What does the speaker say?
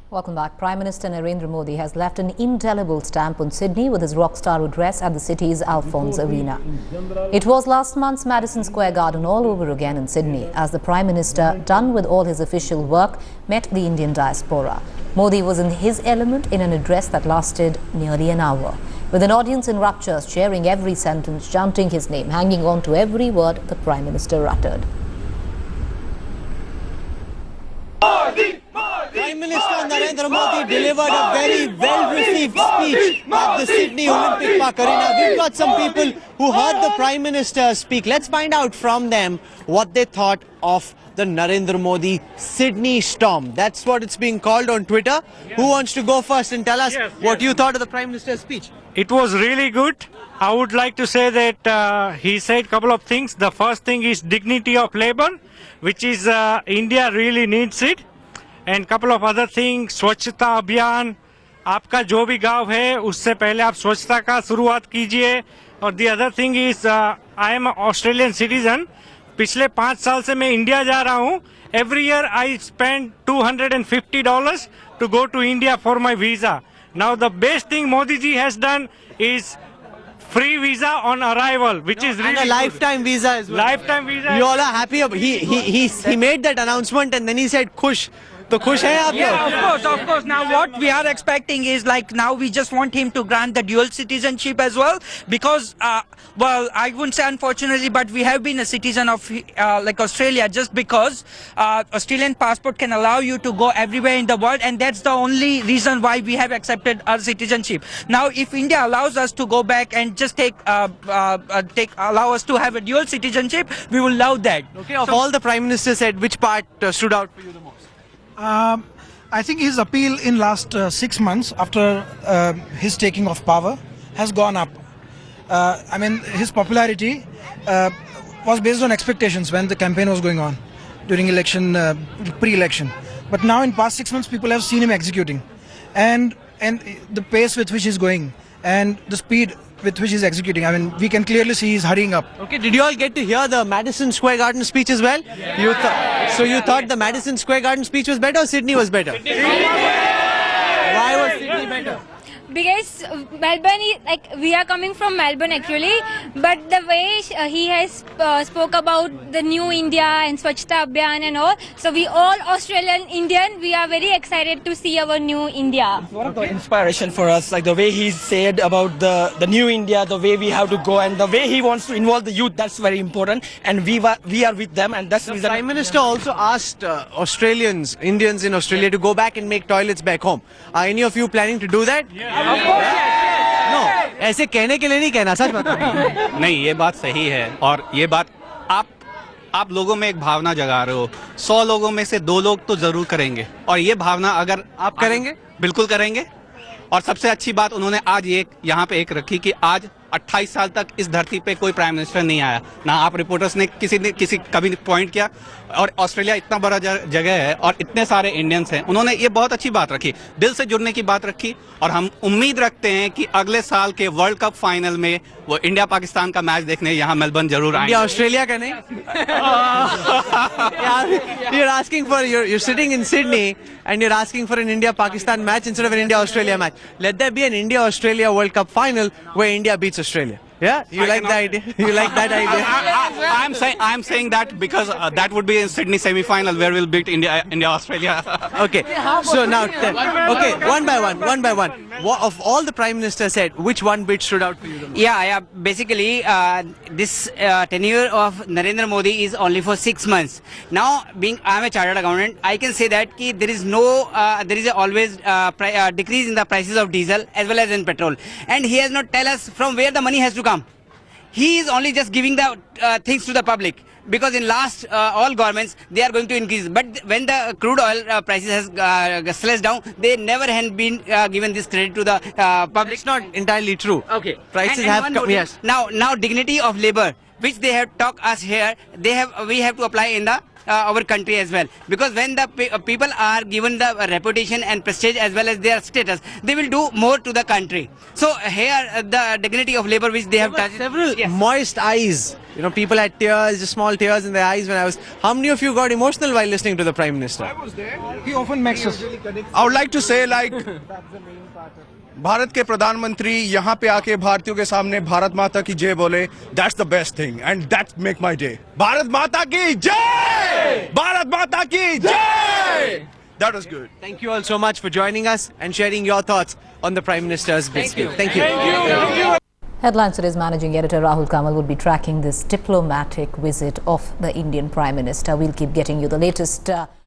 Welcome back. Prime Minister Narendra Modi has left an indelible stamp on Sydney with his rockstar address at the city's Alphonse Arena. It was last month's Madison Square Garden all over again in Sydney as the Prime Minister, done with all his official work, met the Indian diaspora. Modi was in his element in an address that lasted nearly an hour, with an audience in raptures cheering every sentence, chanting his name, hanging on to every word the Prime Minister uttered. Prime Minister Narendra Modi delivered a very well-received speech at the Sydney Olympic Park Arena. We've got some people who heard the Prime Minister speak. Let's find out from them what they thought of the Narendra Modi Sydney Storm. That's what it's being called on Twitter. Who wants to go first and tell us what you thought of the Prime Minister's speech? It was really good. I would like to say that he said a couple of things. The first thing is dignity of labor, which is India really needs it. And couple of other things, स्वच्छता अभियान, आपका जो भी गांव है उससे पहले आप स्वच्छता का शुरुआत कीजिए. और the other thing is I am an Australian citizen. पिछले 5 साल से मैं इंडिया जा रहा हूँ. Every year I spend $250 to go to India for my visa. Now the best thing Modi ji has done is free visa on arrival, which is really and a lifetime visa as well. Lifetime visa. You all are happy. He made that announcement and then he said, "Khush." तो खुश हैं आप? Yeah, of course. Now what we are expecting is like now we just want him to grant the dual citizenship as well because, well, I wouldn't say unfortunately, but we have been a citizen of like Australia just because Australian passport can allow you to go everywhere in the world, and that's the only reason why we have accepted our citizenship. Now, if India allows us to go back and just allow us to have a dual citizenship, we will love that. Okay. Of all the Prime Minister said, which part stood out for you the most? I think his appeal in last 6 months after his taking of power has gone up. I mean, his popularity was based on expectations when the campaign was going on during election, pre-election. But now in past 6 months, people have seen him executing, and the pace with which he's going and the speed with which he's executing. I mean, we can clearly see he's hurrying up. Okay, did you all get to hear the Madison Square Garden speech as well? Yeah. So you thought the Madison Square Garden speech was better or Sydney was better? Why was Sydney better? Because Melbourne, we are coming from Melbourne actually, but the way he has spoke about the new India and Swachhta Abhiyan and all, so we all Australian Indian, we are very excited to see our new India. One of the inspiration for us, like the way he said about the new India, the way we have to go, and the way he wants to involve the youth, that's very important, and we are with them, and that's the reason. Prime Minister also asked Indians in Australia to go back and make toilets back home. Are any of you planning to do that? Of course, No, ऐसे कहने के लिए नहीं कहना, सच बताओ. नहीं, ये बात सही है और ये बात आप लोगों में एक भावना जगा रहे हो. 100 लोगों में से 2 लोग तो जरूर करेंगे और ये भावना अगर आप करेंगे? बिल्कुल करेंगे. और सबसे अच्छी बात उन्होंने आज यहाँ पे एक रखी कि आज 28 साल तक इस धरती पे कोई प्राइम मिनिस्टर नहीं आया. ना आप रिपोर्टर्स ने किसी कभी पॉइंट किया. और ऑस्ट्रेलिया इतना बड़ा जगह है और इतने सारे इंडियंस हैं. उन्होंने ये बहुत अच्छी बात रखी, दिल से जुड़ने की बात रखी. और हम उम्मीद रखते हैं कि अगले साल के वर्ल्ड कप फाइनल में वो इंडिया पाकिस्तान का मैच देखने यहाँ मेलबर्न जरूर आएंगे. इंडिया ऑस्ट्रेलिया का नहीं. You're asking for you're sitting in Sydney and you're asking for an India Pakistan match instead of an India Australia match. Let there be an India Australia World Cup final where India beats Australia. Yeah, you like the idea? You like that idea? I'm saying that because that would be in Sydney semi-final where we'll beat India Australia. Okay, so now okay, one by one. Of all the Prime Minister said, which one bit stood out for you the most? Yeah. Basically, this tenure of Narendra Modi is only for 6 months. Now, I'm a chartered accountant, I can say that there is always decrease in the prices of diesel as well as in petrol, and he has not tell us from where the money has to come. He is only just giving the things to the public. Because in last all governments they are going to increase, but when the crude oil prices has slashed down, they never had been given this credit to the public. It's not entirely true. Okay, prices and have come. Yes. Now dignity of labor, which they have taught us here, we have to apply in the our country as well, because when the people are given the reputation and prestige as well as their status, they will do more to the country. So here the dignity of labor which they have touched. Several moist eyes You know, people had tears, just small tears in their eyes when I was. How many of you got emotional while listening to the Prime Minister? He often makes us. I would like to say like Bharat के प्रधानमंत्री यहाँ पे आके भारतीयों के सामने भारत माता की जय बोले, that's the best thing and that make my day. Bharat माता की जय! भारत माता की जय! That was good. Thank you all so much for joining us and sharing your thoughts on the Prime Minister's visit. Thank you. Headlines Today's managing editor Rahul Kamal would be tracking this diplomatic visit of the Indian Prime Minister. We'll keep getting you the latest